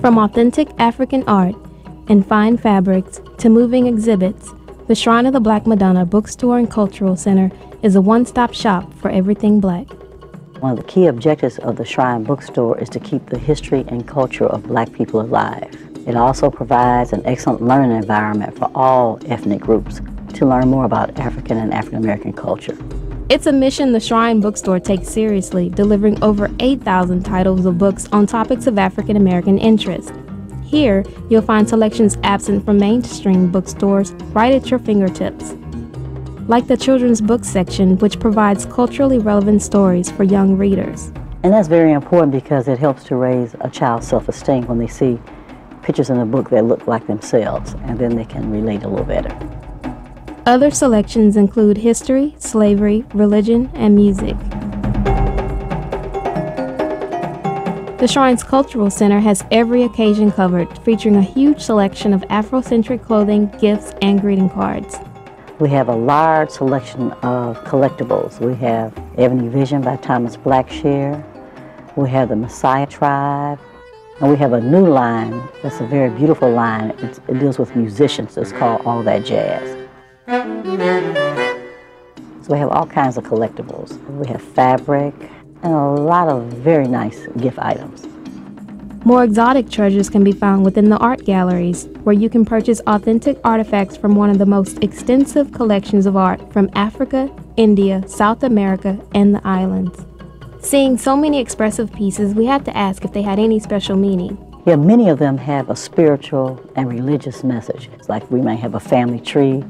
From authentic African art and fine fabrics to moving exhibits, the Shrine of the Black Madonna Bookstore and Cultural Center is a one-stop shop for everything Black. One of the key objectives of the Shrine Bookstore is to keep the history and culture of Black people alive. It also provides an excellent learning environment for all ethnic groups to learn more about African and African American culture. It's a mission the Shrine Bookstore takes seriously, delivering over 8,000 titles of books on topics of African American interest. Here, you'll find selections absent from mainstream bookstores right at your fingertips. Like the children's book section, which provides culturally relevant stories for young readers. And that's very important because it helps to raise a child's self-esteem when they see pictures in a book that look like themselves, and then they can relate a little better. Other selections include history, slavery, religion, and music. The Shrine's Cultural Center has every occasion covered, featuring a huge selection of Afrocentric clothing, gifts, and greeting cards. We have a large selection of collectibles. We have Ebony Vision by Thomas Blackshear. We have the Messiah Tribe. And we have a new line that's a very beautiful line. It deals with musicians. It's called All That Jazz. So we have all kinds of collectibles. We have fabric and a lot of very nice gift items. More exotic treasures can be found within the art galleries, where you can purchase authentic artifacts from one of the most extensive collections of art from Africa, India, South America, and the islands. Seeing so many expressive pieces, we had to ask if they had any special meaning. Yeah, many of them have a spiritual and religious message. It's like we may have a family tree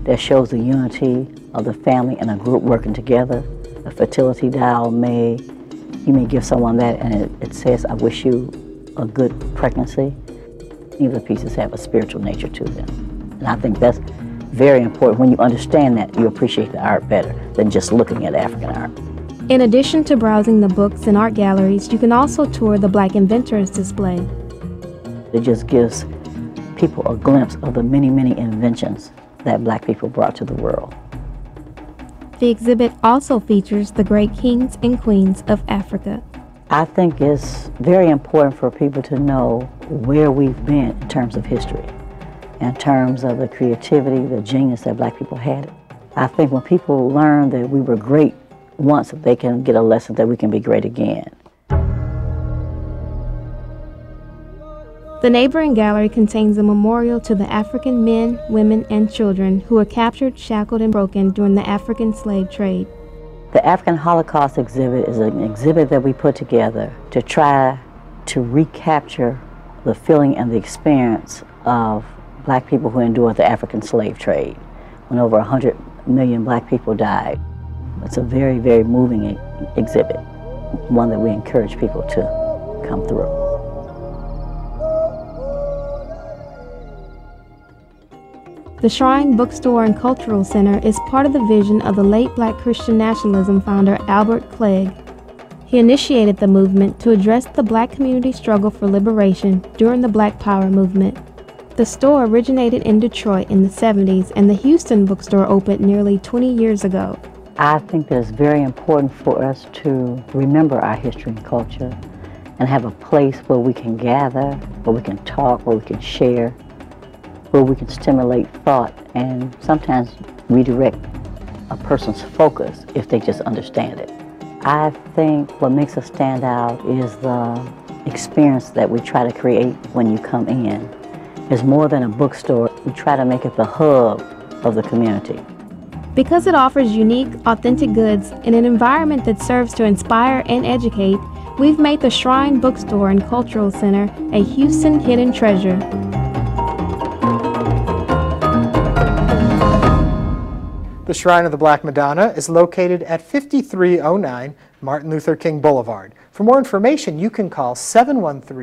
that shows the unity of the family and a group working together. A fertility doll you may give someone that and it says, I wish you a good pregnancy. Any of the pieces have a spiritual nature to them. And I think that's very important. When you understand that, you appreciate the art better than just looking at African art. In addition to browsing the books and art galleries, you can also tour the Black Inventors display. It just gives people a glimpse of the many, many inventions that Black people brought to the world. The exhibit also features the great kings and queens of Africa. I think it's very important for people to know where we've been in terms of history, in terms of the creativity, the genius that Black people had. I think when people learn that we were great once, they can get a lesson that we can be great again. The neighboring gallery contains a memorial to the African men, women, and children who were captured, shackled, and broken during the African slave trade. The African Holocaust exhibit is an exhibit that we put together to try to recapture the feeling and the experience of Black people who endured the African slave trade, when over 100 million Black people died. It's a very, very moving exhibit, one that we encourage people to come through. The Shrine Bookstore and Cultural Center is part of the vision of the late Black Christian nationalism founder Albert Clegg. He initiated the movement to address the Black community struggle for liberation during the Black Power movement. The store originated in Detroit in the 70s, and the Houston bookstore opened nearly 20 years ago. I think that it's very important for us to remember our history and culture and have a place where we can gather, where we can talk, where we can share, where we can stimulate thought and sometimes redirect a person's focus if they just understand it. I think what makes us stand out is the experience that we try to create when you come in. It's more than a bookstore. We try to make it the hub of the community. Because it offers unique, authentic goods in an environment that serves to inspire and educate, we've made the Shrine Bookstore and Cultural Center a Houston hidden treasure. The Shrine of the Black Madonna is located at 5309 Martin Luther King Boulevard. For more information, you can call 713